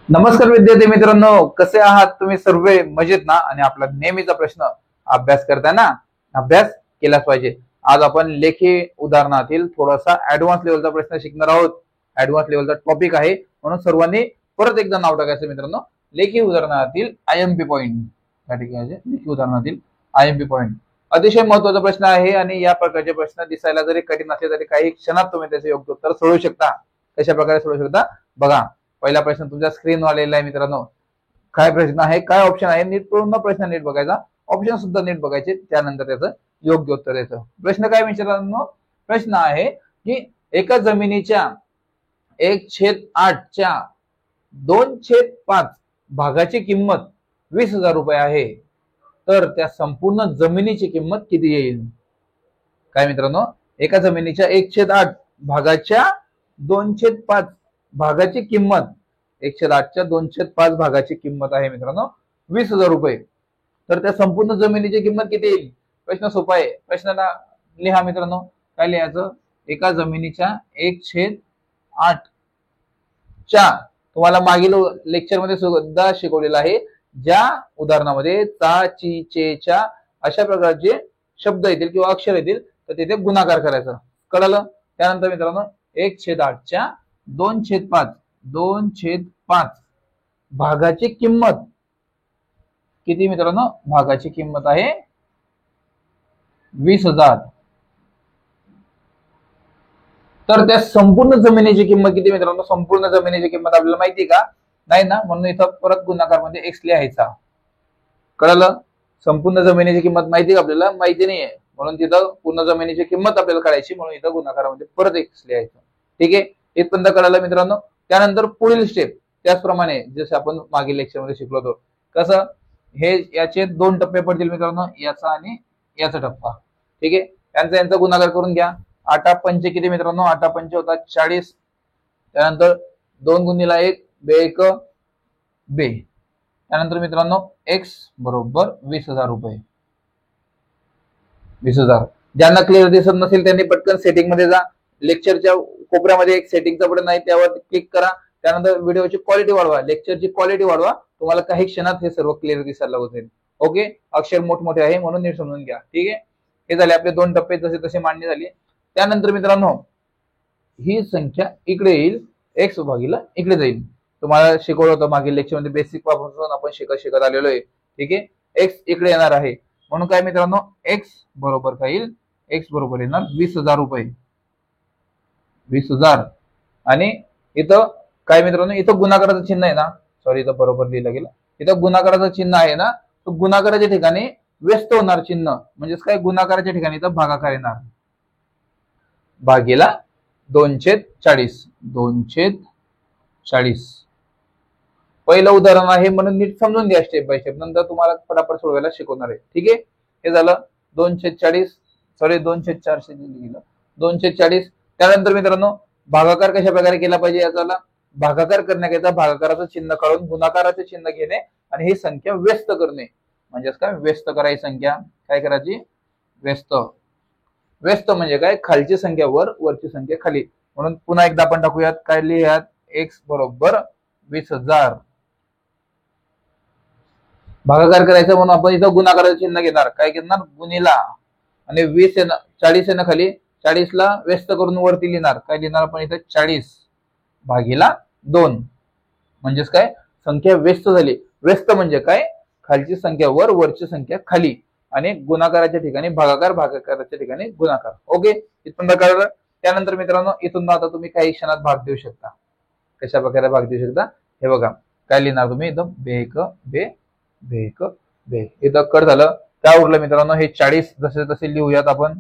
नमस्कार विद्यार्थी मित्रांनो, कसे आहात तुम्ही सर्व? मजेत ना? आणि आपला नेहमीचा प्रश्न, अभ्यास करताना अभ्यास केलाच पाहिजे. आज आपण लेखी उदाहरणातील थोडासा ऍडव्हान्स लेवलचा प्रश्न शिकणार आहोत. ऍडव्हान्स लेवलचा टॉपिक आहे, म्हणून सर्वांनी परत एकदा नाव टाकायचं मित्रांनो. लेखी उदाहरणातील आयएमपी पॉइंट या ठिकाणी लेखी उदाहरणातील आयएमपी पॉइंट अतिशय महत्वाचा प्रश्न आहे. आणि या प्रकारचे प्रश्न दिसायला जरी कठीण असले तरी काही क्षणात तुम्ही त्याचे योग्य उत्तर सोडवू शकता. कशा प्रकारे सोडवू शकता बघा. पहिला प्रश्न तुमच्या स्क्रीनवर आलेला आहे मित्रांनो. काय प्रश्न आहे, काय ऑप्शन आहे, नीट पूर्ण प्रश्न नीट बघायचा, ऑप्शन सुद्धा नीट बघायचे, त्यानंतर त्याचं योग्य उत्तर द्यायचं. प्रश्न काय मित्रांनो? प्रश्न आहे की एका जमिनीच्या 1/8 च्या 2/5 भागाची किंमत 20,000 रुपये आहे, तर त्या संपूर्ण जमिनीची किंमत किती येईल? काय मित्रांनो? एका जमिनीच्या 1/8 भागाच्या 2/5 भागाची किंमत 1/8 च्या 2/5 भागाची किंमत आहे मित्रांनो 20,000 रुपये, तर त्या संपूर्ण जमिनीची किंमत किती येईल? प्रश्न सोपा आहे. प्रश्नाला लिहा मित्रांनो. काय लिहायचं? एका जमिनीच्या 1/8 च्या, तुम्हाला मागील लेक्चर मध्ये सुद्धा शिकवलेलं आहे, ज्या उदाहरणामध्ये चा, ची, चे, च्या अशा प्रकारचे शब्द येतील किंवा अक्षर येतील तर तिथे गुणाकार करायचा. कळलं? त्यानंतर मित्रांनो 1/8 च्या 2/5 भागाची किंमत किती मित्रांनो? भागाची किंमत आहे 20,000. तर त्या संपूर्ण जमिनीची किंमत किती मित्रांनो? संपूर्ण जमिनीची किंमत आपल्याला माहिती का? नाही ना, म्हणून इथं परत गुणाकार मध्ये एक्स लिहायचा. कळलं? संपूर्ण जमिनीची किंमत माहिती का आपल्याला? माहिती नाहीये, म्हणून तिथं पूर्ण जमिनीची किंमत आपल्याला काढायची, म्हणून इथं गुणाकारामध्ये परत एक्स लिहायचं. ठीक आहे, इथपर्यंत कळालं मित्रांनो. त्यानंतर पुढील स्टेप त्याचप्रमाणे जसं आपण मागील लेक्चर मध्ये शिकलो होतो, कसं हे याचे 2 टप्पे पडतील मित्रांनो, याचा आणि याचा टप्पा. ठीक आहे, यांचा गुणाकार करून घ्या. 8×5 किती मित्रांनो? 8×5 होतात 40. त्यानंतर 2 गुणिले 1 2 2. त्यानंतर मित्रांनो एक्स बरोबर 20,000 रुपये. 20,000. ज्यांना क्लिअर दिसत नसेल त्यांनी पटकन सेटिंग मध्ये जा. लेक्चरच्या कोपऱ्यामध्ये एक सेटिंगचा बटन आहे, त्यावर क्लिक करा. त्यानंतर व्हिडिओची क्वालिटी वाढवा, लेक्चरची क्वालिटी वाढवा. तुम्हाला काही क्षणात हे सर्व क्लिअर दिसायला होईल. ओके, अक्षर मोठमोठे आहे म्हणून नीट समजून घ्या. ठीक आहे, हे झाले आपले 2 टप्पे जसे तसे मांडणी झाली. त्यानंतर मित्रांनो ही संख्या इकडे येईल, एक्स भागीला इकडे जाईल. तुम्हाला शिकवलं होतं मागील लेक्चर मध्ये, बेसिक पासून आपण शिकत आलेलो आहे. ठीक आहे, एक्स इकडे येणार आहे, म्हणून काय मित्रांनो एक्स बरोबर काय येईल? एक्स बरोबर येणार 20,000 रुपये. 20,000. आणि इथं काय मित्रांनो? इथं गुणाकाराचं चिन्ह आहे ना, सॉरी इथं बरोबर लिहिलं गेलं. इथं गुणाकाराचं चिन्ह आहे ना, तो गुणाकाराच्या ठिकाणी व्यस्त होणार चिन्ह, म्हणजेच काय गुणाकाराच्या ठिकाणी इथं भागाकार येणार. भागीला 2/40. 2/40 पहिलं उदाहरण आहे, म्हणून नीट समजून घ्या स्टेप बाय स्टेप, नंतर तुम्हाला फटाफट सोडवायला शिकवणार आहे. ठीक आहे, हे झालं 2/40, सॉरी 2/400 लिहिलं, 2/40. त्यानंतर मित्रांनो भागाकार कशा प्रकारे केला पाहिजे? याचा भागाकार करण्याकरिता भागाकाराचं चिन्ह काढून गुणाकाराचे चिन्ह घेणे आणि ही संख्या व्यस्त करणे. म्हणजेच काय? व्यस्त करायची संख्या काय करायची? व्यस्त. व्यस्त म्हणजे काय? खालची संख्या वर, वरची संख्या खाली. म्हणून पुन्हा एकदा आपण टाकूयात. काय लिहूयात? एक्स बरोबर 20,000. भागाकार करायचं म्हणून आपण इथं गुणाकाराचं चिन्ह घेणार. काय घेणार? गुणिला. आणि 20 आहे ना, 40 आहे ना खाली, 40 ला व्यस्त करून वरती लिहिणार. काय लिहिणार आपण इथं? 40 भागीला 2. म्हणजेच काय? संख्या व्यस्त झाली. व्यस्त म्हणजे काय? खालची संख्या वर, वरची संख्या खाली. आणि गुणाकाराच्या ठिकाणी भागाकार, भागाकाराच्या ठिकाणी गुणाकार. ओके, इथपर्यंत कळलं. त्यानंतर मित्रांनो इथून आता तुम्ही काही क्षणात भाग देऊ शकता. कशा प्रकारे भाग देऊ शकता हे बघा. काय लिहिणार तुम्ही? इथं 2 इथं कट झालं. काय उरलं मित्रांनो? हे 40 जसे तसे लिहूयात आपण.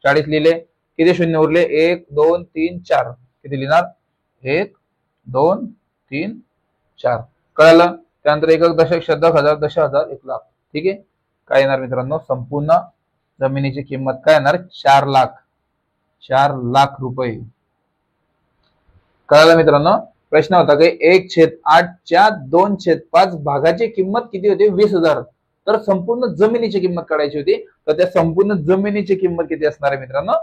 40 लिहिले, किती शून्य उरले? 1 2 3 4. किती लिहिणार? 1 2 3 4. कळलं? त्यानंतर एकक, दशक, शतक, हजार, 10,000, 1,00,000. ठीक आहे, काय येणार मित्रांनो? संपूर्ण जमिनीची किंमत काय येणार? 4 लाख. 4 लाख रुपये. कळलं मित्रांनो? प्रश्न होता की 1/8 च्या 2/5 भागाची किंमत किती होती? 20,000. तर संपूर्ण जमिनीची किंमत काढायची होती, तर त्या संपूर्ण जमिनीची किंमत किती असणार आहे मित्रांनो?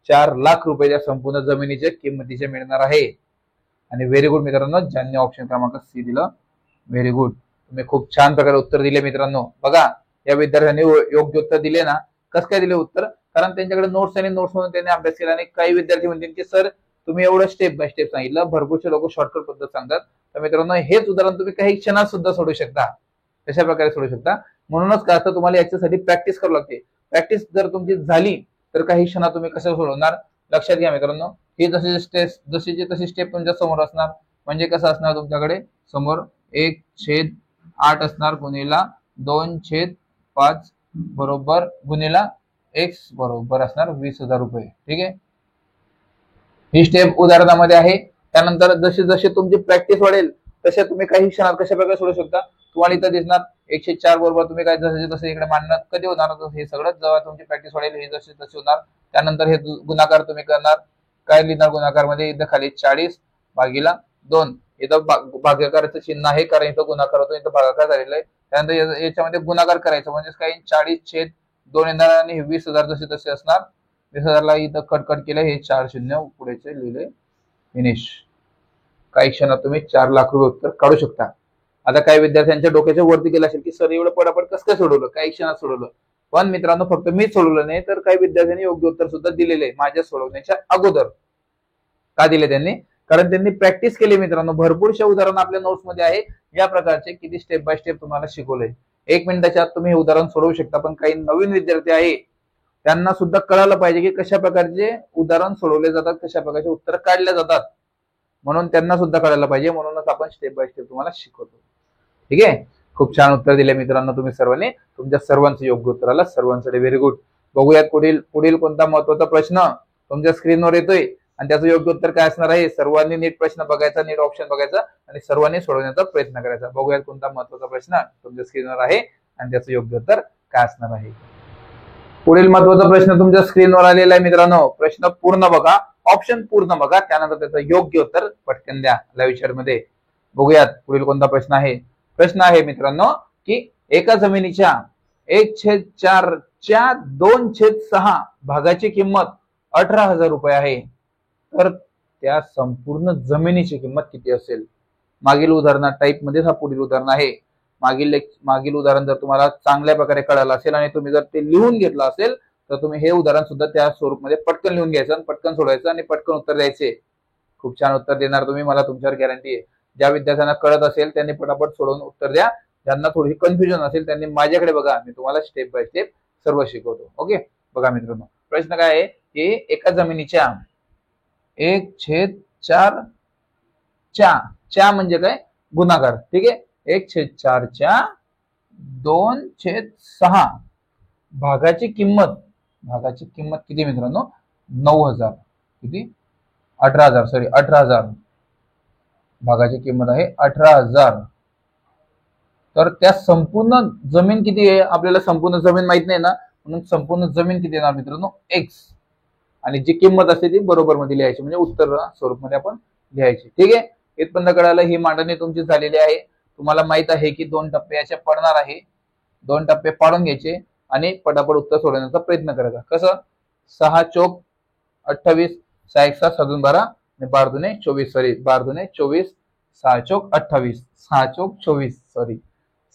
4 लाख रुपये त्या संपूर्ण जमिनीच्या किंमतीचे मिळणार आहे. आणि व्हेरी गुड मित्रांनो, ज्यांनी ऑप्शन क्रमांक सी दिलं व्हेरी गुड. तुम्ही खूप छान प्रकारे उत्तर दिले मित्रांनो. बघा या विद्यार्थ्यांनी योग्य उत्तर दिले ना. कसं काय दिले उत्तर? कारण त्यांच्याकडे नोट्स आणि नोट्स म्हणून त्यांनी अभ्यास केला. आणि काही विद्यार्थी म्हणतील की सर तुम्ही एवढं स्टेप बाय स्टेप सांगितलं, भरपूरसे लोक शॉर्टकट पद्धत सांगतात. तर मित्रांनो हेच उदाहरण तुम्ही काही क्षणात सुद्धा सोडू शकता. कशा प्रकारे सोडू शकता? म्हणूनच काय असतं, तुम्हाला याच्यासाठी प्रॅक्टिस करावी लागते. प्रॅक्टिस जर तुमची झाली तर काही क्षणात तुम्ही कसं सोडवणार. लक्षात घ्या मित्रांनो, ही जशीची तशी स्टेप तुमच्या समोर असणार. म्हणजे कसं असणार, तुमच्याकडे समोर 1/8 असणार गुणिला 2/5 बरोबर गुणिला x बरोबर असणार 20,000 रुपये. ठीक आहे, ही स्टेप उदाहरणामध्ये आहे. त्यानंतर जसे जसे तुमची प्रॅक्टिस वाढेल तसे तुम्ही काही क्षणात कशा प्रकारे सोडू शकता. तुम्हाला इथं दिसणार 104 बरोबर तुम्ही काय जसे जसे इकडे मांडणार. कधी होणार हे सगळं जेव्हा तुमची प्रॅक्टिस वाढेल, हे जसे जसे होणार. त्यानंतर हे गुणाकार तुम्ही करणार. काय लिहिणार गुणाकार मध्ये? इथं खाली 40 भागीला 2. इथं भागाकाराचं चिन्ह आहे कारण इथं गुणाकार होतो, इथं भागाकार झालेला आहे. त्यानंतर याच्यामध्ये गुणाकार करायचं म्हणजे काही 40/2 येणार आणि 20,000 जसे तसे असणार. 20,000ला इथं कट केलं, हे 4 शून्य पुढेचे लिहिले, फिनिश. काही क्षणात तुम्ही 4 लाख रुपये उत्तर काढू शकता. आता काही विद्यार्थ्यांच्या डोक्याच्या वरती गेला असेल की सर एवढं पटापट कसं काय सोडवलं, काही क्षणात सोडवलं. पण मित्रांनो फक्त मीच सोडवलं नाही तर काही विद्यार्थ्यांनी योग्य उत्तर सुद्धा दिलेले माझ्या सोडवण्याच्या अगोदर. का दिले त्यांनी? कारण त्यांनी प्रॅक्टिस केली मित्रांनो. भरपूरशा उदाहरण आपल्या नोट्स मध्ये आहे या प्रकारचे, किती स्टेप बाय स्टेप तुम्हाला शिकवलंय. 1 मिनिटाच्या आत तुम्ही हे उदाहरण सोडवू शकता. पण काही नवीन विद्यार्थी आहे त्यांना सुद्धा कळायला पाहिजे की कशा प्रकारचे उदाहरण सोडवले जातात, कशा प्रकारचे उत्तर काढले जातात. म्हणून त्यांना सुद्धा कळायला पाहिजे, म्हणूनच आपण स्टेप बाय स्टेप तुम्हाला शिकवतो. ठीक आहे, खूप छान उत्तर दिले मित्रांनो तुम्ही सर्वांनी. तुमच्या सर्वांचं योग्य उत्तर आलं, सर्वांसाठी व्हेरी गुड. बघूयात पुढील कोणता महत्वाचा प्रश्न तुमच्या स्क्रीनवर येतोय आणि त्याचं योग्य उत्तर काय असणार आहे. सर्वांनी नीट प्रश्न बघायचा, नीट ऑप्शन बघायचा आणि सर्वांनी सोडवण्याचा प्रयत्न करायचा. बघूयात कोणता महत्वाचा प्रश्न तुमच्या स्क्रीनवर आहे आणि त्याचं योग्य उत्तर काय असणार आहे. पुढील महत्वाचा प्रश्न तुमच्या स्क्रीनवर आलेला आहे मित्रांनो. प्रश्न पूर्ण बघा, ऑप्शन पूर्ण बघा, त्यानंतर त्याचं योग्य उत्तर पटकन द्या लाईव्ह चॅट मध्ये. बघूयात पुढील कोणता प्रश्न आहे. प्रश्न आहे मित्रांनो की एका जमिनीच्या 1/4 च्या 2/6 भागाची किंमत 18,000 रुपये आहे. तर त्या संपूर्ण जमिनीची किंमत किती असेल. मागील उदाहरणा टाईप मध्ये हा पुढील उदाहरण आहे. मागील उदाहरण जर तुम्हाला चांगल्या प्रकारे कळालं असेल आणि तुम्ही जर ते लिहून घेतलं असेल तर तुम्ही हे उदाहरण सुद्धा त्या स्वरूपामध्ये पटकन लिहून घ्यायचं आणि पटकन सोडवायचं आणि पटकन उत्तर द्यायचे. खूप छान उत्तर देणार तुम्ही, मला तुमच्यावर गॅरंटी आहे. ज्या विद्यार्थ्यांना कळत असेल त्यांनी पटापट सोडवून उत्तर द्या. ज्यांना थोडी कन्फ्युजन असेल त्यांनी माझ्याकडे बघा, मी तुम्हाला स्टेप बाय स्टेप सर्व शिकवतो. ओके, बघा मित्रांनो प्रश्न काय आहे की एका जमिनीच्या 1/4 च्या म्हणजे काय गुणाकार. ठीक आहे, 1/4 च्या 2/6 भागाची किंमत किती मित्रांनो. 9,000 किती 18,000 सॉरी 18,000 भागाची किंमत आहे 18,000. तर त्या संपूर्ण जमीन किती आहे आपल्याला संपूर्ण जमीन माहित नाही ना, म्हणून संपूर्ण जमीन किती येणार मित्रांनो x. आणि जी किंमत असते ती बरोबर मध्ये लिहायची, म्हणजे उत्तर स्वरूपामध्ये आपण लिहायची. ठीक आहे, इथपर्यंत कळालं. ही मांडणी तुमची झालेली आहे. तुम्हाला माहित आहे की 2 टप्पे याच्या पडणार आहे. 2 टप्पे पाडून घ्यायचे आणि पटापट उत्तर सोडवण्याचा प्रयत्न करायचा. कसं 6 चोक 28 6 1 7 7 12 आणि 12 दुने 24 सॉरी 12 दुने 24 6 चोक 28 6 चोक 24 सॉरी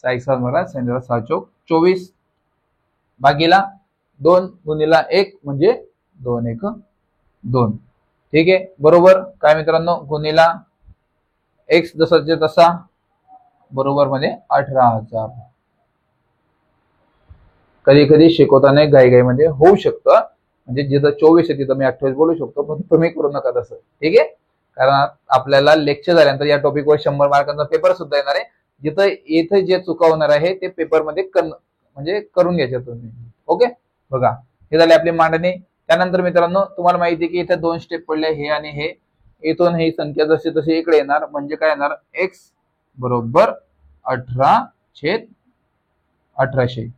6 1 7 12 6 चोक 24 भागीला 2 गुणिला 1 म्हणजे 2 1 2. ठीक आहे, बरोबर काय मित्रांनो गुणिला x जसाच्या तसा बरोबर मध्ये 18,000. कधी कधी शिकवताना घाईघाईमध्ये होऊ शकतं, म्हणजे जिथं 24 आहे तिथं मी 28 बोलू शकतो, पण तुम्ही करू नका तसं. ठीक आहे, कारण आपल्याला लेक्चर झाल्यानंतर या टॉपिकवर 100 मार्कांचा पेपर सुद्धा येणार आहे. जिथं इथे जे चुकवणार आहे ते पेपर मध्ये म्हणजे करून घ्यायचे तुम्ही. ओके, बघा हे झाले आपली मांडणी. त्यानंतर मित्रांनो तुम्हाला माहिती आहे की इथे 2 स्टेप पडले, हे आणि हे. इथून ही संख्या जशी तशी इकडे येणार, म्हणजे काय येणार x बरोबर 18/1800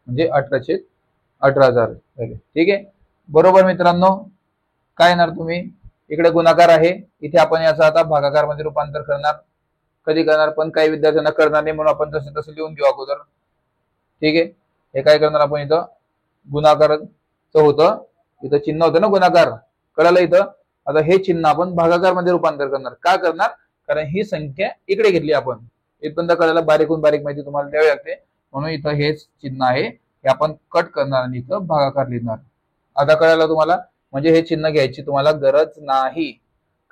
म्हणजे 18/18,000 झाले. ठीक आहे, बरोबर मित्रांनो. काय येणार तुम्ही इकडे गुणाकार आहे, इथे आपण याचं आता भागाकार मध्ये रूपांतर करणार. कधी करणार पण काही विद्यार्थ्यांना करणार नाही, म्हणून आपण तसे तसे लिहून घेऊ अगोदर. ठीक आहे, हे काय करणार आपण इथं गुणाकाराचं होतं, इथं चिन्ह होतं ना गुणाकार, कळालं इथं. आता हे चिन्ह आपण भागाकार मध्ये रूपांतर करणार. का करणार, कारण ही संख्या इकडे घेतली आपण, इथपर्यंत कळायला बारीकहून बारीक माहिती तुम्हाला द्यावी लागते, म्हणून इथं हेच चिन्ह आहे, हे आपण कट करणार आणि इथं भागाकार लिहिणार. आता कळायला तुम्हाला, म्हणजे हे चिन्ह घ्यायची तुम्हाला गरज नाही.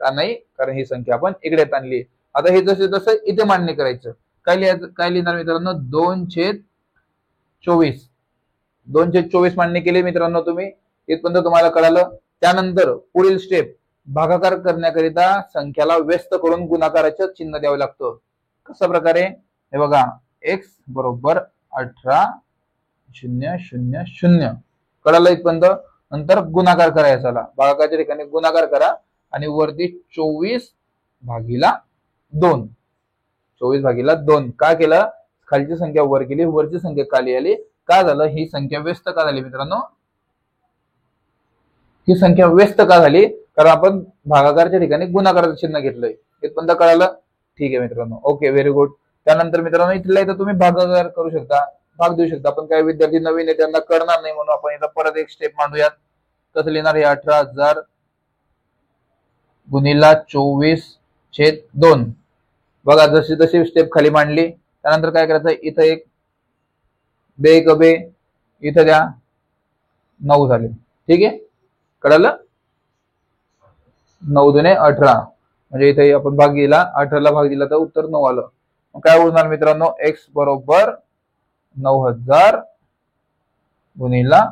का नाही? कारण ही संख्या आपण इकडे आणली. आता हे जसे जसं इथे मान्य करायचं. काय लिहायचं, काय लिहिणार मित्रांनो, 2/24. 2/24 मान्य केले मित्रांनो तुम्ही, इथपर्यंत तुम्हाला कळालं. त्यानंतर पुढील स्टेप, भागाकार करण्याकरिता संख्याला व्यस्त करून गुणाकाराचं चिन्ह द्यावं लागतं. कशा प्रकारे, हे बघा, x बरोबर 18,000. कळालं इथपर्यंत. नंतर गुणाकार करायचा, भागाकाराच्या ठिकाणी गुणाकार करा आणि वरती 24/2. 24/2 का केलं, खालची संख्या वर केली, वरची संख्या खाली आली. का झालं, ही संख्या व्यस्त का झाली मित्रांनो, ही संख्या व्यस्त का झाली, कारण आपण भागाकाराच्या ठिकाणी गुणाकाराचं चिन्ह घेतलंय. इथपर्यंत कळालं? ठीक आहे मित्रांनो, ओके, व्हेरी गुड. त्यानंतर मित्रांनो इथल्या इथं तुम्ही भागाकार करू शकता, भाग देऊ शकता. पण काही विद्यार्थी नवीन आहे, त्यांना कळणार नाही, म्हणून आपण इथं परत एक स्टेप मांडूयात. कसं लिहिणार, हे 18,000 गुणिला 24/2. बघा, जशी जशी स्टेप खाली मांडली, त्यानंतर काय करायचं, इथं एक बे कबे इथं द्या, 9 झाले. ठीक आहे, कळालं. 9 दुने 18, म्हणजे इथे आपण भाग दिला, 18ला भाग दिला तर उत्तर 9 आलं. मग काय होणार मित्रांनो, x बरोबर 9,000 गुणिला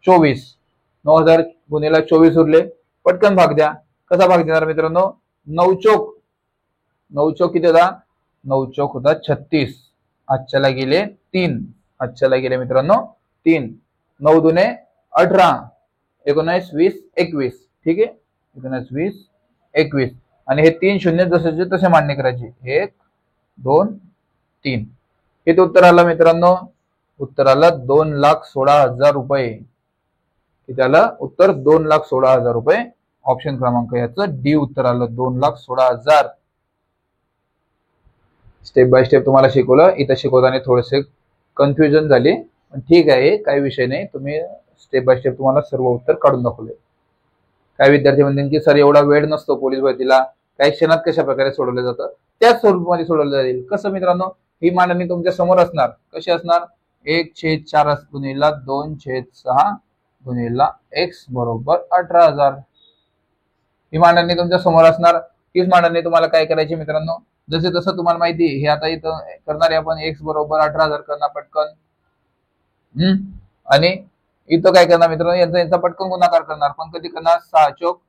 24. 9,000 गुणिला 24 उरले, पटकन भाग द्या. कसा भाग देणार मित्रांनो, 9 चोक, 9 चोक किती होता, 9 चोक होता 36. आजच्याला गेले 3, आजच्याला गेले मित्रांनो 3. 9 दुने 18, 19, 20, 21. ठीक आहे, 19, 20, 21. आणि हे 3 शून्य जसे तसे मान्य करायचे, 1, 2, 3. हे उत्तर आलं मित्रांनो, उत्तर आलं 2,16,000 रुपये. किती आलं उत्तर, 2,16,000 रुपये. ऑप्शन क्रमांक याचं डी उत्तर आलं, 2,16,000. स्टेप बाय स्टेप तुम्हाला शिकवलं, इथं शिकवताना थोडेसे कन्फ्युजन झाले, पण ठीक आहे, काही विषय नाही. तुम्ही स्टेप बाय स्टेप तुम्हाला सर्व उत्तर काढून दाखवले. काही विद्यार्थी म्हणतील की सर एवढा वेळ नसतो पोलीस भरतीला, काही क्षणात कशा प्रकारे सोडवलं जातं, त्याच स्वरूपामध्ये सोडवलं जाईल. कसं मित्रांनो, ही मांडणी तुमच्या समोर असणार. कशी असणार, 1/4 गुणिला 2/6 गुणिला x बरोबर 18,000. ही मांडणी तुमच्या समोर असणार. तीच मांडणी तुम्हाला काय करायची मित्रांनो, जसे तसं तुम्हाला माहिती, हे आता इथं करणार आहे आपण, x बरोबर 18,000 करणार पटकन. आणि इथं काय करणार मित्रांनो, यांचा पटकन गुणाकार करणार. पण कधी करणार, 6 चोक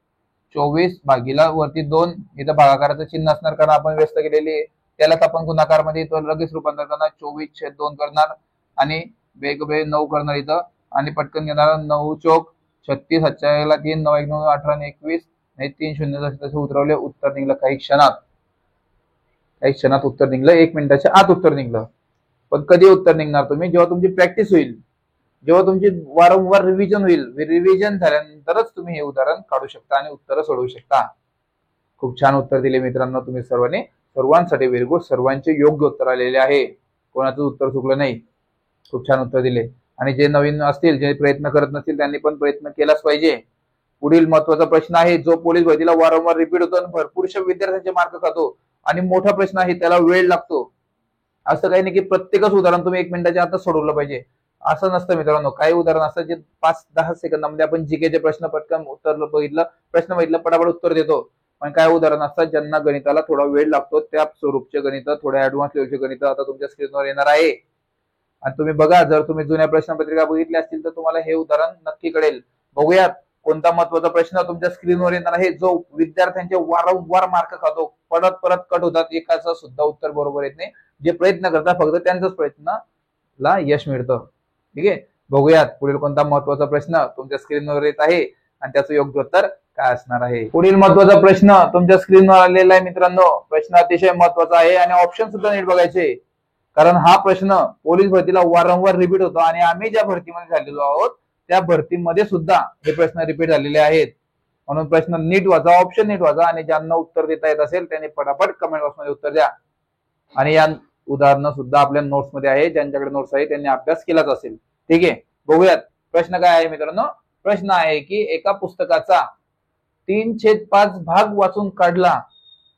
24 भागीला वरती 2. इथं भागाकाराचं चिन्ह असणार, कारण आपण व्यस्त केलेली, त्यालाच आपण गुणाकार मध्ये इथं लगेच रूपांतर करणार. 24/2 करणार आणि बेग 9 करणार इथं, आणि पटकन घेणार 9 चोक 36, 3, 9 1 9 18 आणि 21. नाही 3 शून्य जसे तसे उतरवले, उत्तर निघलं काही क्षणात उत्तर निघलं, 1 मिनिटाच्या आत उत्तर निघलं. पण कधी उत्तर निघणार तुम्ही, जेव्हा तुमची प्रॅक्टिस होईल, जेव्हा तुमची वारंवार रिव्हिजन होईल. रिव्हिजन झाल्यानंतरच तुम्ही हे उदाहरण काढू शकता आणि उत्तर सोडवू शकता. खूप छान उत्तर दिले मित्रांनो तुम्ही सर्वांनी, सर्वांसाठी व्हेरी गुड. सर्वांचे योग्य उत्तर आलेले आहे, कोणाचं उत्तर चुकलं नाही. खूप छान उत्तर दिले. आणि जे नवीन असतील, जे प्रयत्न करत नसतील, त्यांनी पण प्रयत्न केलाच पाहिजे. पुढील महत्वाचा प्रश्न आहे, जो पोलीस भरतीला वारंवार रिपीट होतो आणि भरपूरशा विद्यार्थ्यांचे मार्क खातो, आणि मोठा प्रश्न आहे, त्याला वेळ लागतो. असं काही नाही की प्रत्येकच उदाहरण तुम्ही 1 मिनिटाच्या आतच सोडवलं पाहिजे, असं नसतं मित्रांनो. काही उदाहरण असतात जे 5-10 सेकंदामध्ये आपण जीकेचे प्रश्न पटकन उत्तर बघितलं, प्रश्न बघितलं, पटापट उत्तर देतो. पण काय उदाहरण असतात ज्यांना गणिताला थोडा वेळ लागतो, त्या स्वरूपचे गणित, थोड्या ऍडव्हान्स लेवलचे गणित आता तुमच्या स्क्रीनवर येणार आहे. आणि तुम्ही बघा, जर तुम्ही जुन्या प्रश्नपत्रिका बघितल्या असतील तर तुम्हाला हे उदाहरण नक्की कळेल. बघूयात कोणता महत्वाचा प्रश्न तुमच्या स्क्रीनवर येणार आहे, जो विद्यार्थ्यांचे वारंवार मार्क खातो, परत परत कट होतात, एकाचं सुद्धा उत्तर बरोबर येत नाही. जे प्रयत्न करतात फक्त त्यांचाच प्रयत्नाला यश मिळतं. ठीक आहे, बघूयात पुढील कोणता महत्वाचा प्रश्न तुमच्या स्क्रीनवर येत आहे आणि त्याचं योग्य उत्तर काय असणार आहे. पुढील महत्वाचा प्रश्न तुमच्या स्क्रीनवर आलेला आहे मित्रांनो. प्रश्न अतिशय महत्वाचा आहे आणि ऑप्शन सुद्धा नीट बघायचे, कारण हा प्रश्न पोलीस भरतीला वारंवार रिपीट होतो आणि आम्ही ज्या भरतीमध्ये झालेलो आहोत त्या भरतीमध्ये सुद्धा हे प्रश्न रिपीट झालेले आहेत. म्हणून प्रश्न नीट वाचा, ऑप्शन नीट वाचा, आणि ज्यांना उत्तर देता येत असेल त्यांनी पटापट कमेंट बॉक्समध्ये उत्तर द्या. आणि या उदाहरणं सुद्धा आपल्या नोट्स मध्ये आहे, ज्यांच्याकडे नोट्स आहे त्यांनी अभ्यास केलाच असेल. ठीक आहे, बघूयात प्रश्न काय आहे मित्रांनो. प्रश्न आहे की एका पुस्तकाचा 3/5 भाग वाचून काढला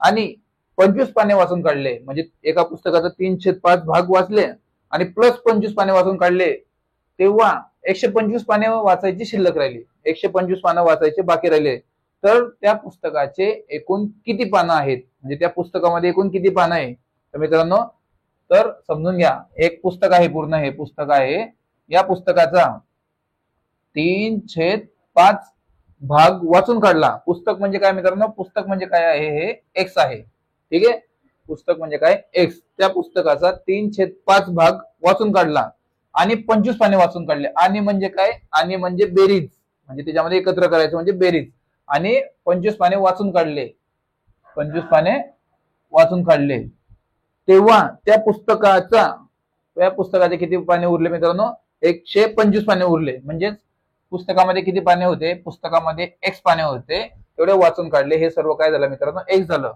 आणि 25 पाने वाचून काढले, म्हणजे एका पुस्तकाचा 3/5 भाग वाचले आणि प्लस 25 पाने वाचून काढले, तेव्हा 125 पाने वाचायची शिल्लक राहिली, 125 पानं वाचायचे बाकी राहिले, तर त्या पुस्तकाचे एकूण किती पानं आहेत, म्हणजे त्या पुस्तकामध्ये एकूण किती पानं आहे. तर मित्रांनो, तर समजून घ्या, एक पुस्तक आहे, पूर्ण हे पुस्तक आहे, या पुस्तकाचा 3/5 भाग वाचून काढला. पुस्तक म्हणजे काय मित्रांनो, पुस्तक म्हणजे काय आहे, हे एक्स आहे. ठीक आहे, पुस्तक म्हणजे काय, एक्स. त्या पुस्तकाचा 3/5 भाग वाचून काढला आणि 25 पाने वाचून काढले. आणि म्हणजे काय, आणि म्हणजे बेरीज, म्हणजे त्याच्यामध्ये एकत्र करायचं म्हणजे बेरीज. आणि 25 पाने वाचून काढले, 25 पाने वाचून काढले, तेव्हा त्या पुस्तकाचे किती पाने उरले मित्रांनो, 125 पाने उरले. म्हणजेच पुस्तकामध्ये किती पाने होते, पुस्तकामध्ये एक्स पाने होते, एवढे वाचून काढले. हे सर्व काय झालं मित्रांनो, एक्स झालं.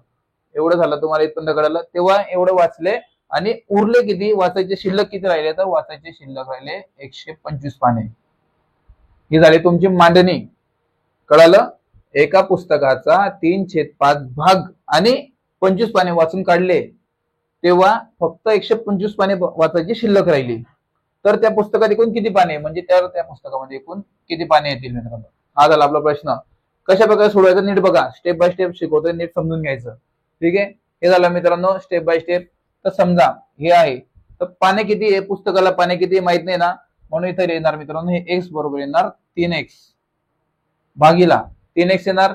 एवढं झालं, तुम्हाला इथपर्यंत कळलं. तेव्हा एवढं वाचले आणि उरले किती, वाचायचे शिल्लक किती राहिले, तर वाचायचे शिल्लक राहिले 125 पाने. ही झाली तुमची मांडणी. कळालं, एका पुस्तकाचा 3/5 भाग आणि 25 पाने वाचून काढले, तेव्हा फक्त 125 पाने वाचायची शिल्लक राहिली. तर त्या पुस्तकात एकूण किती पाने, म्हणजे त्या पुस्तकामध्ये एकूण किती पाने येतील मित्रांनो. हा झाला आपला प्रश्न. कशा प्रकारे सोडवायचा नीट बघा, स्टेप बाय स्टेप शिकवतोय, नीट समजून घ्यायचं. ठीक आहे, हे झालं मित्रांनो स्टेप बाय स्टेप. तर समजा हे आहे, तर पाने किती आहे, पुस्तकाला पाने किती माहित नाही ना, म्हणून इथे येणार मित्रांनो, हे एक्स बरोबर येणार 3x भागीला 3x येणार.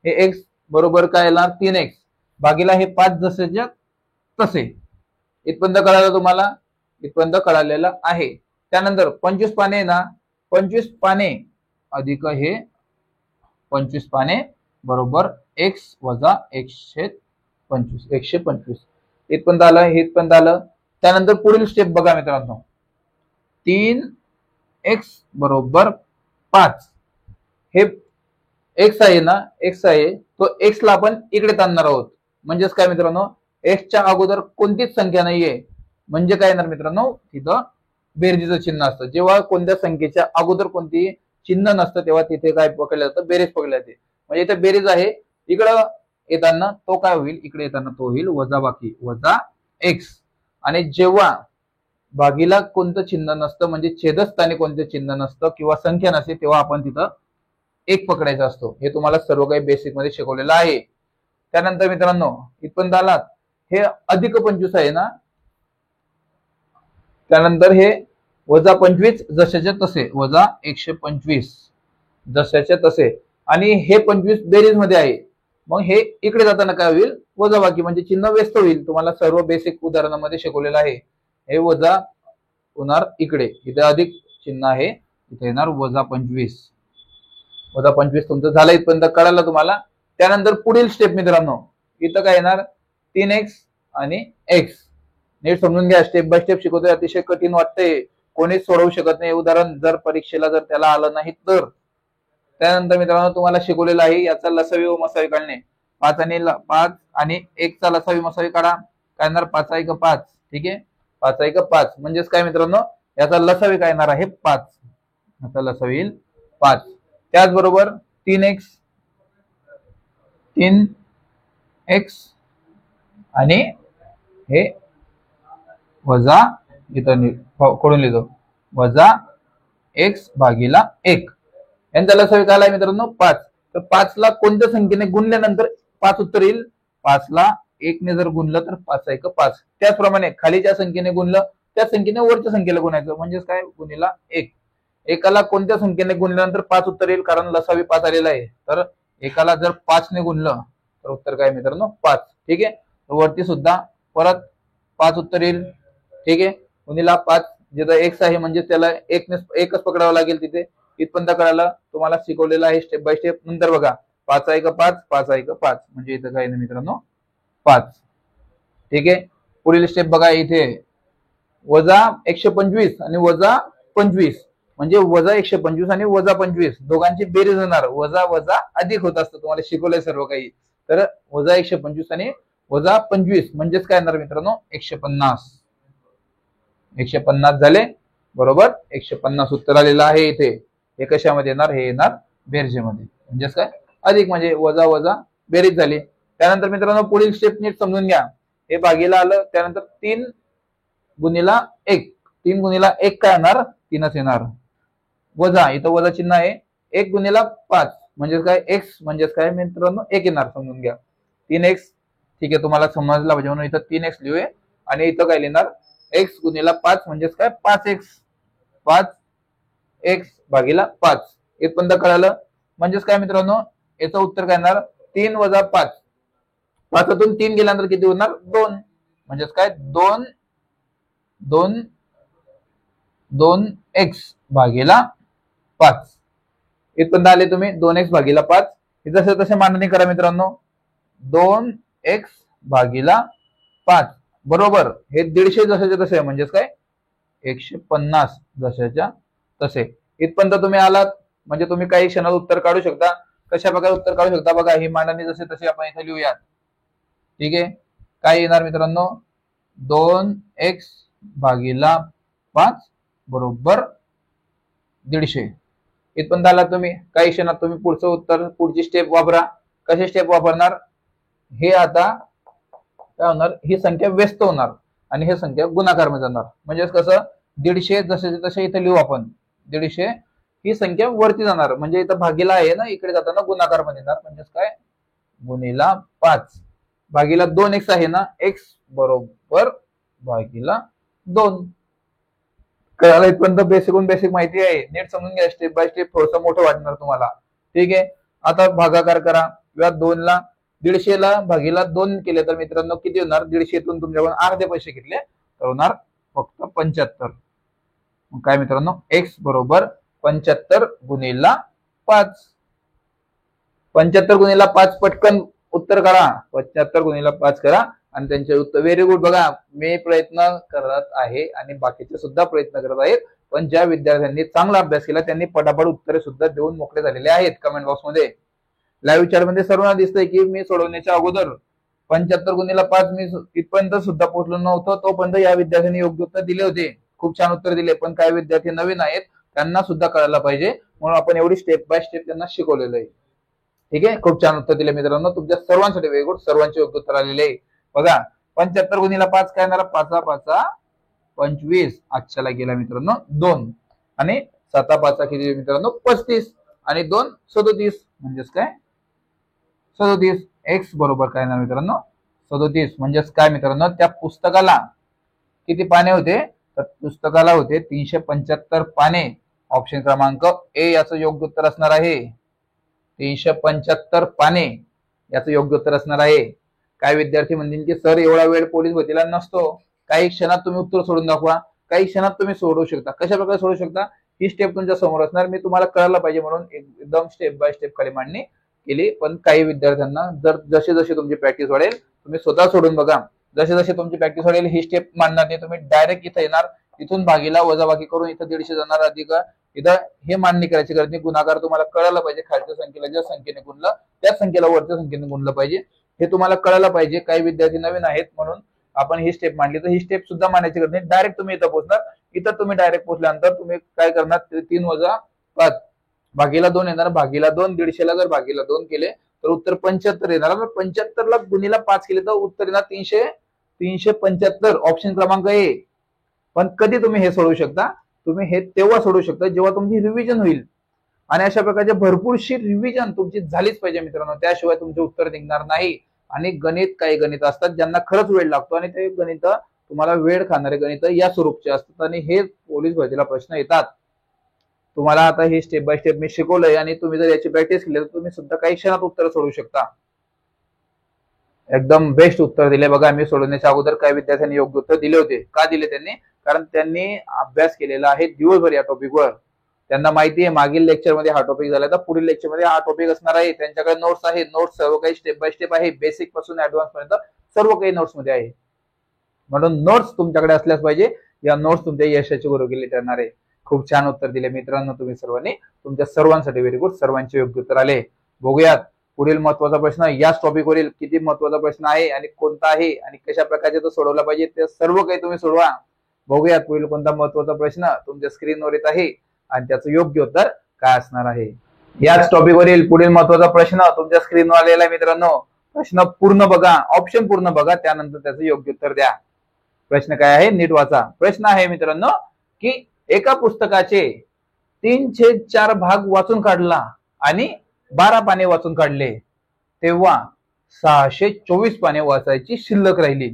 हे एक्स बरोबर काय येणार, 3x भागीला हे 5 जसेच्या तसे. इथपर्यंत कळालं तुम्हाला, इथपर्यंत कळालेलं आहे. त्यानंतर 25 पाने ना, 25 पाने अधिक हे 25 पाने बरोबर एक्स वजा 125. इथपर्यंत आलं, हे इथपर्यंत आलं. त्यानंतर पुढील स्टेप बघा मित्रांनो, 3x बरोबर 5. हे एक्स आहे ना, एक्स आहे, तो एक्स ला आपण इकडे आणणार आहोत. म्हणजेच काय मित्रांनो, एक्सच्या अगोदर कोणतीच संख्या नाहीये, म्हणजे काय येणार मित्रांनो, तिथं बेरजेचं चिन्ह असतं. जेव्हा कोणत्या संख्येच्या अगोदर कोणती चिन्ह नसतं, तेव्हा तिथे काय पकडलं जातं, बेरीज पकडली जाते. म्हणजे इथे बेरीज आहे, इकडं येताना तो काय होईल, इकडे येताना तो होईल वजा बाकी वजा एक्स. आणि जेव्हा भागीला कोणतं चिन्ह नसतं, म्हणजे छेदस्थानी कोणतं चिन्ह नसतं किंवा संख्या नसते, तेव्हा आपण तिथं एक पकडायचा असतो. हे तुम्हाला सर्व काही बेसिक मध्ये शिकवलेलं आहे. त्यानंतर मित्रांनो, इथपर्यंत आलात, हे अधिक 25 आहे ना, त्यानंतर हे वजा 25 जशाच्या तसे, वजा 125 जशाच्या तसे. आणि हे 25 बेरीज मध्ये आहे, मग हे इकडे जाताना काय होईल, वजा बाकी, म्हणजे चिन्ह व्यस्त होईल. तुम्हाला सर्व बेसिक उदाहरणामध्ये शिकवलेलं आहे. हे वजा होणार इकडे, इथे अधिक चिन्ह आहे, इथे येणार वजा 25. वजा 25 तुमचं झालं, इथपर्यंत कळालं तुम्हाला. त्यानंतर पुढील स्टेप मित्रांनो, इथं काय येणार, 3x आणि x. नीट समजून घ्या, स्टेप बाय स्टेप शिकवतोय, अतिशय कठीण वाटतंय, कोणीच सोडवू शकत नाही उदाहरण, जर परीक्षेला जर त्याला आलं नाही तर. त्यानंतर मित्रांनो तुम्हाला शिकवलेलं आहे याचा लसावी व मसावी काढणे. 5 आणि 1 चा लसावी मसावी काढा. काय येणार, 5 5. ठीक आहे, 5 5 म्हणजेच काय मित्रांनो, याचा लसावी काय येणार आहे, 5. याचा लसावी येईल 5. त्याचबरोबर 3x आणि हे वजा, इथं कडून लिहितो, वजा x भागीला 1. यांचा लसावी काय आहे मित्रांनो, 5. तर 5 ला कोणत्या संख्येने गुणल्यानंतर 5 उत्तर येईल, 5 ला 1 ने जर गुणलं तर 5 5. त्याचप्रमाणे खालीच्या संख्येने गुणलं, त्या संख्येने वरच्या संख्येला गुणायचं, म्हणजेच काय, गुणीला 1. एकाला कोणत्या संख्येने गुणल्यानंतर 5 उत्तर येईल, कारण लसावी 5 आलेला आहे. तर एकाला जर 5 ने गुणलं तर उत्तर काय मित्रांनो, 5. ठीक आहे, वरती सुद्धा परत 5 उत्तर येईल. ठीक आहे, गुणीला 5, जिथं एक्स आहे म्हणजे त्याला एकच पकडावं लागेल तिथे. इथपर्यंत कळालं, तुम्हाला शिकवलेलं आहे स्टेप बाय स्टेप. नंतर बघा, 5 5 5 5, म्हणजे इथं काय ना मित्रांनो, 5. ठीक आहे, पुढील स्टेप बघा, इथे वजा 125 आणि वजा 25, म्हणजे वजा 125 आणि वजा 25 दोघांची बेरीज होणार, वजा वजा अधिक होत असतं, तुम्हाला शिकवलंय सर्व काही. तर वजा 125 आणि वजा 25 म्हणजेच काय येणार मित्रांनो, 150. 150 झाले, बरोबर, 150 उत्तर आलेलं आहे इथे. हे कशामध्ये येणार, हे येणार बेरजेमध्ये. म्हणजेच काय, अधिक म्हणजे वजा वजा बेरीज झाली. त्यानंतर मित्रांनो पुढील स्टेप नीट समजून घ्या. हे भागीला आलं, त्यानंतर 3 गुणिला 1, 3 गुणिला 1 काय येणार? 3च येणार. वजा, इथं वजा चिन्ह आहे. 1 गुणिला 5 म्हणजेच काय? एक्स म्हणजेच काय मित्रांनो? 1 येणार. समजून घ्या. 3x, ठीक आहे, तुम्हाला समजला पाहिजे म्हणून इथं 3x लिहूया. आणि इथं काय लिहिणार? x गुणिला 5 म्हणजेच काय? 5x. 5x/5 इथपर्यंत कळालं? म्हणजेच काय मित्रांनो? याचं उत्तर काय येणार? 3 वजा 5. 5तून 3 गेल्यानंतर किती होणार? 2. म्हणजेच काय? 2x/5 इथपर्यंत आले तुम्ही. 2x/5 जसे तसे मांडणी करा मित्रांनो. 2x/5 बरोबर हे 150 जशाच्या तसे म्हणजेच काय? 150 जशाच्या तसे. इथपर्यंत तुम्ही आलात म्हणजे तुम्ही काही क्षणात उत्तर काढू शकता. कशा प्रकारे उत्तर काढू शकता बघा. ही मांडणी जसे तसे आपण इथे लिहूयात. ठीक आहे. काय येणार मित्रांनो? 2x/5 बरोबर 150. इथपर्यंत आला तुम्ही. काही क्षणात तुम्ही पुढचं उत्तर, पुढची स्टेप वापरा. कशी स्टेप वापरणार? हे आता काय होणार? ही संख्या व्यस्त होणार आणि हे संख्या गुणाकार मध्ये जाणार. म्हणजेच कसं? 150 जसे तसे इथे लिहू आपण. 150 ही संख्या वरती जाणार म्हणजे इथं भागीला आहे ना, इकडे जाताना गुणाकार मध्ये येणार. म्हणजेच काय? गुणिला 5 भागीला 2x आहे ना, x बरोबर भागीला 2. कळालं? इथपर्यंत बेसिकहून बेसिक माहिती आहे. नीट समजून घ्या. Step by step. थोडंसं मोठं वाटणार तुम्हाला. ठीक आहे. आता भागाकार करा. या 2ला 150 ला भागीला 2 केले तर मित्रांनो किती होणार? 150तून तुमच्याकडून अर्धे पैसे घेतले तर होणार फक्त 75. काय मित्रांनो? x बरोबर 75 गुणिला 5. 75 गुणिला 5 पटकन उत्तर करा. 75 गुणिला 5 करा आणि त्यांचे उत्तर. Very good. बघा मी प्रयत्न करत आहे आणि बाकीचे सुद्धा प्रयत्न करत आहेत. पण ज्या विद्यार्थ्यांनी चांगला अभ्यास केला त्यांनी पटापट उत्तरे सुद्धा देऊन मोकळे झालेले आहेत. कमेंट बॉक्स मध्ये, लाईव्ह चॅट मध्ये सर्वांना दिसतंय की मी सोडवण्याच्या अगोदर 75 गुणिला 5 मी इथपर्यंत सुद्धा पोहोचलो नव्हतो. तोपर्यंत या विद्यार्थ्यांनी योग्य उत्तर दिले होते. खूप छान उत्तर दिले. पण काही विद्यार्थी नवीन आहेत, त्यांना सुद्धा कळायला पाहिजे म्हणून आपण एवढी स्टेप बाय स्टेप त्यांना शिकवलेलं आहे. ठीक आहे. खूप छान उत्तर दिले मित्रांनो. तुमच्या सर्वांसाठी व्हेरी गुड. सर्वांचे योग्य उत्तर आलेले आहे. बघा 75 गुणिला 5 काय येणार? 5 25. आजच्याला गेला मित्रांनो 2 आणि 7 किती मित्रांनो? 35 आणि 2 37. म्हणजेच काय? 37. एक्स बरोबर काय येणार मित्रांनो? 37. म्हणजेच काय मित्रांनो? त्या पुस्तकाला किती पाने होते? तर पुस्तकाला होते 375 पाने. ऑप्शन क्रमांक ए याचं योग्य उत्तर असणार आहे. 375 पाने याचं योग्य उत्तर असणार आहे. काही विद्यार्थी म्हणतील की सर एवढा वेळ पोलीस भरतीला नसतो. काही क्षणात तुम्ही उत्तर सोडून दाखवा. काही क्षणात तुम्ही सोडवू शकता. कशा प्रकारे सोडवू शकता? ही स्टेप तुमच्या समोर असणार. मी तुम्हाला कळायला पाहिजे म्हणून एकदम स्टेप बाय स्टेप खाली मांडणी केली. पण काही विद्यार्थ्यांना जर जसे जसे तुमची प्रॅक्टिस वाढेल तुम्ही स्वतः सोडून बघा. जसे जसे तुमची प्रॅक्टिस वाढेल ही स्टेप मांडणार नाही. तुम्ही डायरेक्ट इथं येणार. इथून भागीला वजाबाकी करून इथं 150 जाणार अधिक. इथं हे मांडणी करायची गरज नाही. गुणाकार तुम्हाला कळायला पाहिजे. खालच्या संख्येला ज्या संख्येने गुणलं त्याच संख्येला वरच्या संख्येने गुणलं पाहिजे. हे तुम्हाला कळायला पाहिजे. काही विद्यार्थी नवीन आहेत म्हणून आपण ही स्टेप मांडली. तर ही स्टेप सुद्धा मांडायची गरज नाही. डायरेक्ट तुम्ही इथं पोहोचणार. इथं तुम्ही डायरेक्ट पोहोचल्यानंतर तुम्ही काय करणार? 3 वजा 5 भागीला 2 येणार. भागीला 2 150 ला जर भागीला 2 केले तर उत्तर 75 येणार. 75 ला गुणिला 5 केले तर उत्तर येणार 375. ऑप्शन क्रमांक ए. पण कधी तुम्ही हे सोडवू शकता? तुम्ही हे तेव्हा सोडवू शकता जेव्हा तुमची रिव्हिजन होईल. आणि अशा प्रकारचे भरपूरशी रिव्हिजन तुमची झालीच पाहिजे मित्रांनो. त्याशिवाय तुमचे उत्तर निघणार नाही. आणि गणित, काही गणित असतात ज्यांना खरंच वेळ लागतो आणि ते गणित तुम्हाला वेळ खाणारे गणित या स्वरूपचे असतात आणि हे पोलीस भरतीला प्रश्न येतात. तुम्हाला आता हे स्टेप बाय स्टेप मी शिकवलंय आणि तुम्ही जर याची प्रॅक्टिस केली तर तुम्ही सुद्धा काही क्षणात उत्तर सोडवू शकता. एकदम बेस्ट उत्तर दिले. बघा मी सोडवण्याच्या अगोदर काही विद्यार्थ्यांनी योग्य उत्तर दिले होते. का दिले त्यांनी? कारण त्यांनी अभ्यास केलेला आहे दिवसभर या टॉपिकवर. त्यांना माहिती आहे मागील लेक्चर मध्ये हा टॉपिक झाला तर पुढील लेक्चर मध्ये हा टॉपिक असणार आहे. त्यांच्याकडे नोट्स आहे. नोट्स सर्व काही स्टेप बाय स्टेप आहे. बेसिक पासून ऍडव्हान्स पर्यंत सर्व काही नोट्स मध्ये आहे. म्हणून नोट्स तुमच्याकडे असल्याच पाहिजे. या नोट्स तुमच्या यशाची गुरुकिल्ली ठरणार आहे. खूप छान उत्तर दिले मित्रांनो तुम्ही सर्वांनी. तुमच्या सर्वांसाठी व्हेरी गुड. सर्वांचे योग्य उत्तर आले. बघूयात पुढील महत्वाचा प्रश्न. याच टॉपिक वरील किती महत्वाचा प्रश्न आहे आणि कोणता आहे आणि कशा प्रकारचे तो सोडवला पाहिजे ते सर्व काही तुम्ही सोडवा. बघूयात पुढील कोणता महत्वाचा प्रश्न तुमच्या स्क्रीनवर येत आहे आणि त्याचं योग्य उत्तर काय असणार आहे. याच टॉपिक वरील पुढील महत्वाचा प्रश्न तुमच्या स्क्रीनवर आलेला आहे मित्रांनो. प्रश्न पूर्ण बघा, ऑप्शन पूर्ण बघा, त्यानंतर त्याचं योग्य उत्तर द्या. प्रश्न काय आहे नीट वाचा. प्रश्न आहे मित्रांनो की एका पुस्तकाचे 3/4 भाग वाचून काढला आणि 12 पाने वाचून काढले, तेव्हा 624 पाने वाचायची शिल्लक राहिली,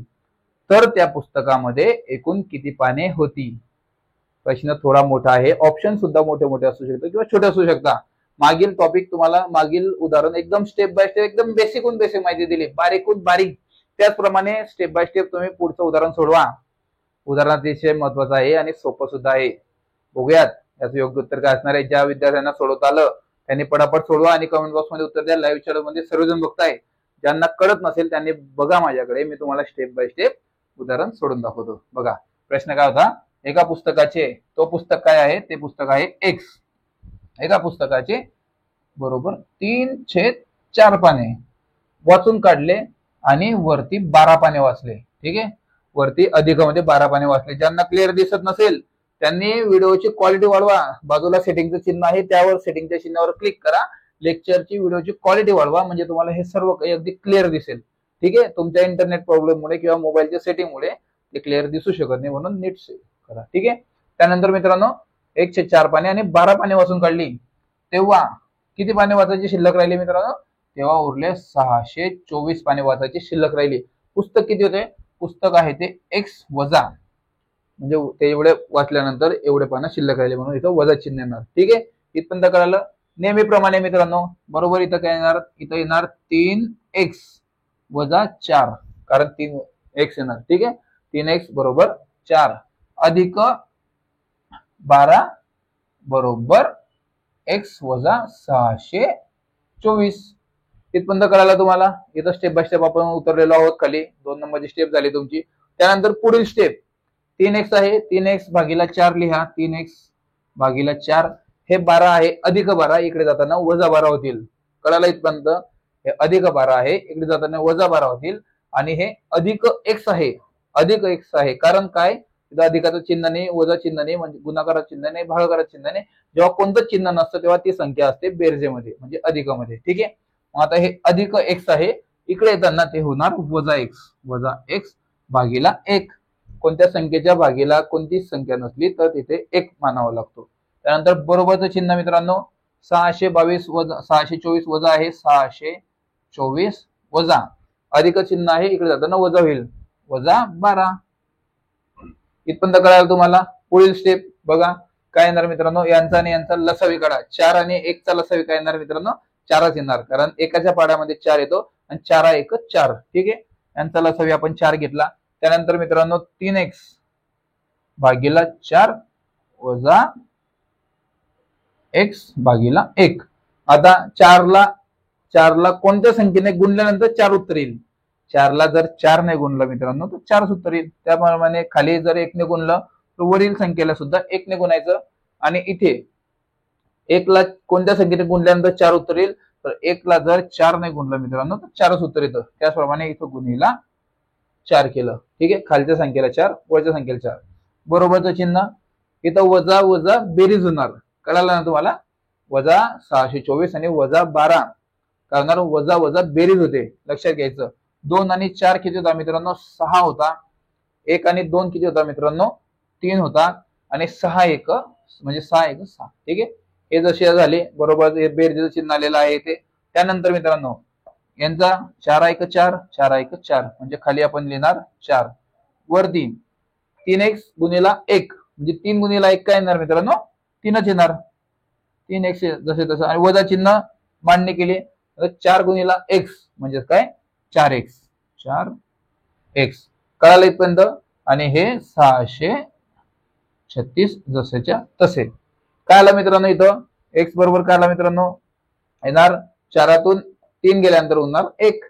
तर त्या पुस्तकामध्ये एकूण किती पाने होती? प्रश्न थोडा मोठा आहे, ऑप्शन सुद्धा मोठे मोठे असू शकतात किंवा छोटे असू शकतात. मागील टॉपिक तुम्हाला मागील उदाहरण एकदम स्टेप बाय स्टेप एकदम बेसिकून बेसिक माहिती दिली, बारीकून बारीक, त्याचप्रमाणे स्टेप बाय स्टेप तुम्ही पुढचं उदाहरण सोडवा. उदाहरण अतिशय महत्वाचं आहे आणि सोपं सुद्धा आहे. बघूयात याचं योग्य उत्तर काय असणार आहे. ज्या विद्यार्थ्यांना सोडवता आलं त्यांनी पटापट सोडवा आणि कमेंट बॉक्स मध्ये उत्तर द्या. लाईव्ह चॅनल मध्ये सर्वजण बघताय, ज्यांना कळत नसेल त्यांनी बघा माझ्याकडे, मी तुम्हाला स्टेप बाय स्टेप उदाहरण सोडून दाखवतो. बघा प्रश्न काय होता, एका पुस्तकाचे, तो पुस्तक काय आहे, ते पुस्तक आहे एक्स, एका पुस्तकाचे बरोबर 3/4 पाने वाचून काढले आणि वरती 12 पाने वाचले. ठीक आहे, वरती अधिकामध्ये 12 पाने वाचले. ज्यांना क्लिअर दिसत नसेल त्यांनी व्हिडिओची क्वालिटी वाढवा, बाजूला सेटिंगचं चिन्ह आहे त्यावर सेटिंगच्या चिन्हावर क्लिक करा, लेक्चरची व्हिडिओची क्वालिटी वाढवा, म्हणजे तुम्हाला हे सर्व काही अगदी क्लिअर दिसेल. ठीक आहे, तुमच्या इंटरनेट प्रॉब्लेममुळे किंवा मोबाईलच्या सेटिंगमुळे ते क्लिअर दिसू शकत नाही, म्हणून नीट करा. ठीक आहे, त्यानंतर मित्रांनो 1/4 पाने आणि 12 पाने वाचून काढली, तेव्हा किती पाने वाचायची शिल्लक राहिली मित्रांनो? तेव्हा उरले 624 पाने वाचायची शिल्लक राहिली. पुस्तक किती होते? पुस्तक आहे ते एक्स वजा, म्हणजे ते एवढे वाचल्यानंतर एवढे पानं शिल्लक राहिले म्हणून इथं वजा चिन्ह येणार. ठीक आहे, इथपर्यंत कळालं. नेहमीप्रमाणे मित्रांनो बरोबर इथं काय येणार, इथं येणार 3x वजा 4, कारण 3x येणार. ठीक आहे, 3x बरोबर 4 अधिक 12 बरोबर x वजा 624. इथपर्यंत कळालं तुम्हाला. इथं स्टेप बाय स्टेप आपण उतरलेलो आहोत खाली. 2 नंबरची स्टेप झाली तुमची. त्यानंतर पुढील स्टेप 3x आहे, 3x भागीला 4 लिहा, 3x भागीला 4 हे 12 आहे, अधिक 12 इकडे जाताना वजा 12 होतील. कळालं इथपर्यंत? हे अधिक 12 आहे, इकडे जाताना वजा 12 होतील, आणि हे अधिक x आहे, अधिक x आहे, कारण काय, इथं अधिकाचं चिन्ह नाही, वजा चिन्ह नाही, म्हणजे गुणाकाराचं चिन्ह नाही, भागाकाराचं चिन्ह नाही. जेव्हा कोणतं चिन्ह नसतं तेव्हा ती संख्या असते बेरजेमध्ये, म्हणजे अधिकामध्ये. ठीक आहे, मग आता हे अधिक x आहे, इकडे येताना ते होणार वजा x भागीला 1. कोणत्या संख्येच्या भागीला कोणतीच संख्या नसली तर तिथे 1 मानावा लागतो. त्यानंतर बरोबरचं चिन्ह मित्रांनो 624 वजा आहे, 624 वजा अधिक चिन्ह आहे, इकडे जाताना वजा होईल, वजा 12. इथपर्यंत कळालं तुम्हाला. पुढील स्टेप बघा काय येणार मित्रांनो, यांचा आणि यांचा लसावी काढा. 4 आणि 1 चा लसावी काय येणार मित्रांनो? 4च येणार, कारण एकाच्या पाड्यामध्ये 4 येतो आणि 4 1 4. ठीक आहे, यांचा लसावी आपण 4 घेतला. त्यानंतर मित्रांनो 3x भागीला 4 वजा x भागीला 1. आता 4 ला कोणत्या संख्येने गुणल्यानंतर 4 उत्तर येईल? 4 ला जर 4 ने गुणलं मित्रांनो तर 4च उत्तर येईल. त्याप्रमाणे खाली जर 1 ने गुणलं तर वरील संख्येला सुद्धा 1 ने गुणायचं, आणि इथे 1 ला कोणत्या संख्येने गुणल्यानंतर 4 उत्तर येईल? तर 1 ला जर 4 ने गुणलं मित्रांनो तर 4च उत्तर येतं. त्याचप्रमाणे इथं गुणीला 4 केलं. ठीक आहे, खालच्या संख्येला 4, वरच्या संख्येला 4. बरोबरचं चिन्ह इथं वजा वजा बेरीज होणार. कळालं ना तुम्हाला? वजा 624 आणि वजा 12 करणार, वजा वजा बेरीज होते, लक्षात घ्यायचं. 2 आणि 4 किती होता मित्रांनो? 6 होता. 1 आणि 2 किती होता मित्रांनो? 3 होता. आणि 6 1 म्हणजे 6 1 6. ठीक आहे, हे जसे झाले बरोबर बेरीजचं चिन्ह आलेलं आहे ते. त्यानंतर मित्रांनो यांचा 4 1 4 4 1 4, म्हणजे खाली आपण लिहिणार 4, वरती 3x गुणिला 1, म्हणजे 3 गुणिला 1 काय येणार मित्रांनो? 3च येणार. 3x जसे तसं, आणि वजा चिन्ह मांडणी केली, 4 गुणिला x म्हणजे काय? 4x. कळालं इथपर्यंत? आणि हे 636 जसेच्या तसे. काय आलं मित्रांनो इथं? x बरोबर काय आला मित्रांनो? येणार 4तून 3 गेल्यानंतर होणार 1,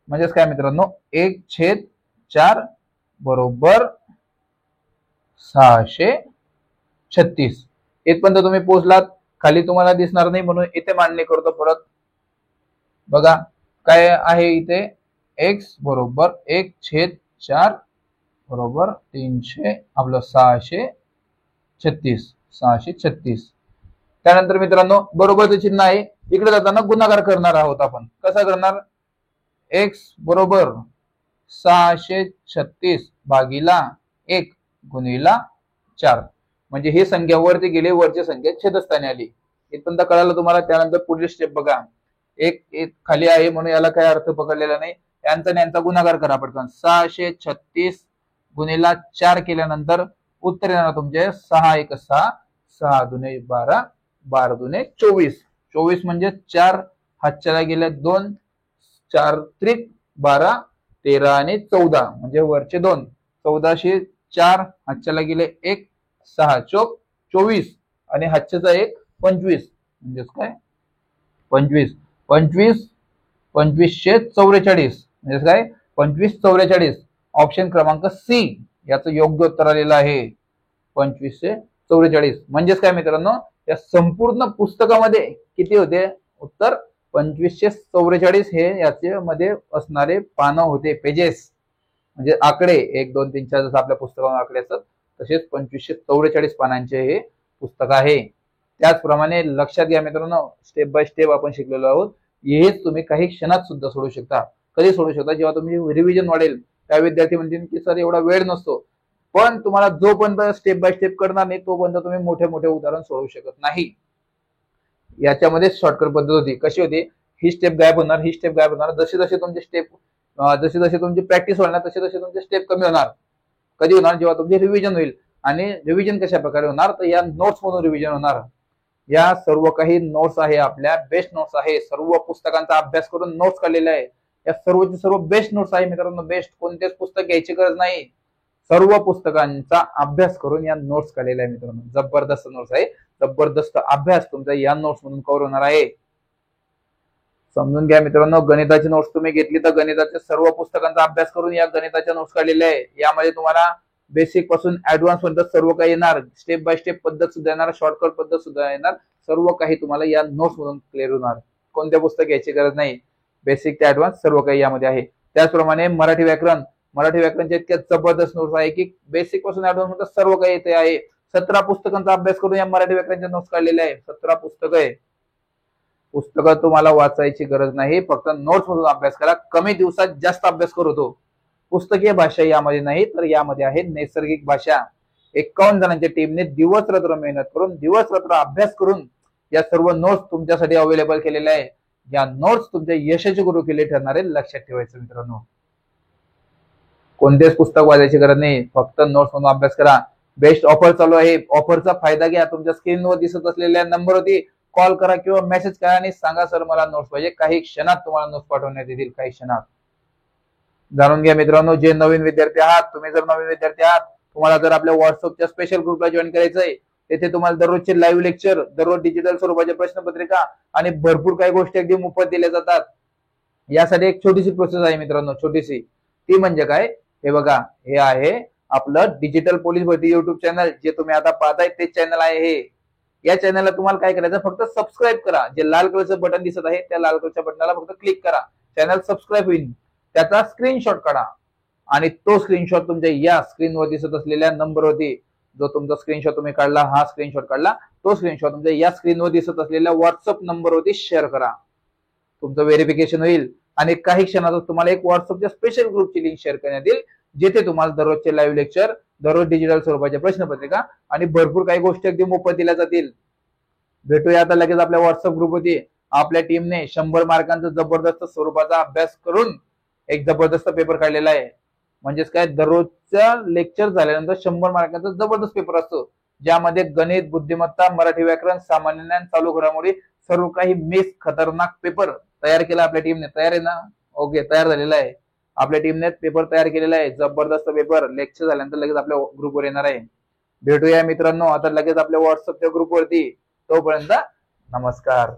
म्हणजेच काय मित्रांनो 1/4 बरोबर 636. इथपर्यंत तुम्ही पोहोचलात. खाली तुम्हाला दिसणार नाही म्हणून इथे मांडणी करतो परत. बघा काय आहे इथे, x बरोबर 1/4 बरोबर 300 आपलं 636. त्यानंतर मित्रांनो बरोबरचं चिन्ह आहे, इकडे जाताना गुणाकार करणार आहोत आपण. कसा करणार? x बरोबर 636 भागीला 1 गुणिला 4. म्हणजे ही संख्या वरती गेली, वरची संख्या छेदस्थानी आली. इथपर्यंत कळालं तुम्हाला. त्यानंतर पुढील स्टेप बघा. एक खाली आहे म्हणून याला काय अर्थ पकडलेला नाही. यांचा आणि यांचा गुणाकार करा पटकन. 636 गुणिला 4 केल्यानंतर उत्तर येणार तुमचे 6 1 6, 6 दुने 12, 12 दुने 24. 24 म्हणजे 4 हातच्याला गेल्या 2, 4 त्रिक 12, 13 आणि 14 म्हणजे वरचे 2. 14 4 हातच्याला गेले 1, 6 चोक 24 आणि हातच्याचा 1 25 म्हणजेच काय 25. 25 2544 म्हणजे काय 2544. ऑप्शन क्रमांक सी याचं योग्य उत्तर आलेलं आहे 2544. म्हणजेच काय मित्रांनो, या संपूर्ण पुस्तकामध्ये किती होते उत्तर 2544 हे याचे मध्ये असणारे पानं होते, पेजेस म्हणजे आकडे 1 2 3 4 जसं आपल्या पुस्तकामध्ये आकडे असतात तसेच 2544 पानांचे हे पुस्तक आहे. त्याचप्रमाणे लक्षात घ्या मित्रांनो, स्टेप बाय स्टेप आपण शिकलेलो आहोत. हेच तुम्ही काही क्षणात सुद्धा सोडू शकता. कधी सोडू शकता, जेव्हा तुम्ही रिव्हिजन वाढेल त्या विद्यार्थी म्हणतील की सर एवढा वेळ नसतो. पण तुम्हाला जोपर्यंत स्टेप बाय स्टेप करणार नाही तोपर्यंत तुम्ही मोठे मोठे उदाहरण सोडवू शकत नाही. याच्यामध्ये शॉर्टकट पद्धत होती. कशी होती, ही स्टेप गायब होणार, ही स्टेप गायब होणार. जसे जसे तुमचे स्टेप जसे जसे तुमची प्रॅक्टिस होणार तसे तसे तुमचे स्टेप कमी होणार. कधी होणार, जेव्हा तुमचे रिव्हिजन होईल. आणि रिव्हिजन कशा प्रकारे होणार, तर या नोट्स मधून रिव्हिजन होणार. या सर्व काही नोट्स आहे, आपल्या बेस्ट नोट्स आहे. सर्व पुस्तकांचा अभ्यास करून नोट्स काढलेले आहे. या सर्वचे सर्व बेस्ट नोट्स आहे मित्रांनो. बेस्ट कोणतेच पुस्तक घ्यायची गरज नाही. सर्व पुस्तकांचा अभ्यास करून या नोट्स काढलेल्या आहे मित्रांनो. जबरदस्त नोट्स आहे. जबरदस्त अभ्यास तुमचा या नोट्स मधून कव्हर होणार आहे. समजून घ्या मित्रांनो, गणिताची नोट्स तुम्ही घेतली तर गणिताच्या सर्व पुस्तकांचा अभ्यास करून या गणिताच्या नोट्स काढलेल्या आहे. यामध्ये तुम्हाला बेसिक पासून ऍडव्हान्स पर्यंत सर्व काही येणार. स्टेप बाय स्टेप पद्धत सुद्धा येणार, शॉर्टकट पद्धत सुद्धा येणार. सर्व काही तुम्हाला या नोट्स मधून क्लिअर होणार. कोणत्या पुस्तक घ्यायची गरज नाही. बेसिक ते ऍडव्हान्स सर्व काही यामध्ये आहे. त्याचप्रमाणे मराठी व्याकरणच्या इतक्या जबरदस्त नोट्स आहे की बेसिक पासून ऍडव्हान्स पर्यंत सर्व काही येते आहे. 17 पुस्तकांचा अभ्यास करून या मराठी व्याकरणच्या नोट्स काढलेल्या आहे. 17 पुस्तकं आहे. पुस्तकं तुम्हाला वाचायची गरज नाही, फक्त नोट्स मधून अभ्यास करा. कमी दिवसात जास्त अभ्यास करतो. पुस्तकीय भाषा यामध्ये नाही, तर यामध्ये आहे नैसर्गिक भाषा. 51 जणांच्या टीमने दिवस रात्र मेहनत करून, दिवस रात्र अभ्यास करून या सर्व नोट्स तुमच्यासाठी अवेलेबल केलेल्या आहे. या नोट्स तुमच्या यशाचे गुरु केले ठरणारे, लक्षात ठेवायचं मित्रांनो. कोणतेच पुस्तक वाचायची गरज नाही, फक्त नोट्स मधून अभ्यास करा. बेस्ट ऑफर चालू आहे. ऑफरचा फायदा घ्या. तुमच्या स्क्रीनवर दिसत असलेल्या नंबरवरती कॉल करा किंवा मेसेज करा आणि सांगा सर मला नोट्स पाहिजे. काही क्षणात तुम्हाला नोट्स पाठवण्यात येतील. काही क्षणात. जाणून घ्या मित्रांनो, जे नवीन विद्यार्थी आहात, तुम्ही जर नवीन विद्यार्थी आहात, तुम्हाला जर आपल्या व्हॉट्सअपच्या स्पेशल ग्रुपला जॉईन करायचंय, तेथे तुम्हाला दररोजचे लाईव्ह लेक्चर, दररोज डिजिटल स्वरूपाच्या प्रश्नपत्रिका आणि भरपूर काही गोष्टी अगदी मोफत दिल्या जातात. यासाठी एक छोटीशी प्रोसेस आहे मित्रांनो, छोटीशी. ती म्हणजे काय, हे बघा, हे आहे आपलं डिजिटल पोलीस भरती युट्यूब चॅनल. जे तुम्ही आता पाहताय तेच चॅनल आहे हे. या चॅनलला तुम्हाला काय करायचं, फक्त सबस्क्राईब करा. जे लाल कलरचं बटन दिसत आहे त्या लाल कलरच्या बटनाला फक्त क्लिक करा. चॅनल सबस्क्राईब होईल. त्याचा स्क्रीनशॉट काढा आणि तो स्क्रीनशॉट तुमच्या या स्क्रीनवर दिसत असलेल्या नंबरवरती, जो तुमचा स्क्रीनशॉट तुम्ही काढला, हा स्क्रीनशॉट काढला, तो स्क्रीनशॉट तुमच्या या स्क्रीनवर दिसत असलेल्या व्हॉट्सअप नंबरवरती शेअर करा. तुमचं व्हेरिफिकेशन होईल आणि काही क्षणातच तुम्हाला एक व्हॉट्सअपच्या स्पेशल ग्रुपची लिंक शेअर करण्यात येईल, जिथे तुम्हाला दररोजचे लाईव्ह लेक्चर, दररोज डिजिटल स्वरूपाच्या प्रश्नपत्रिका आणि भरपूर काही गोष्टी अगदी मोफत दिल्या जातील. भेटूया आता लगेच आपल्या व्हॉट्सअप ग्रुपवरती. आपल्या टीमने 100 मार्कांचा जबरदस्त स्वरूपाचा अभ्यास करून एक जबरदस्त पेपर काढलेला आहे. म्हणजेच काय, दररोजच्या लेक्चर झाल्यानंतर 100 मार्कांचा जबरदस्त पेपर असतो, ज्यामध्ये गणित, बुद्धिमत्ता, मराठी व्याकरण, सामान्य ज्ञान, चालू घडामोडी सर्व काही मिक्स खतरनाक पेपर तयार केला आपल्या टीमने. तयार आहे ना? ओके, तयार झालेला आहे. आपल्या टीमने पेपर तयार केलेला आहे. जबरदस्त पेपर लेक्चर झाल्यानंतर लगेच आपल्या ग्रुपवर येणार आहे. भेटूया मित्रांनो आता लगेच आपल्या व्हॉट्सअपच्या ग्रुपवरती. तोपर्यंत नमस्कार.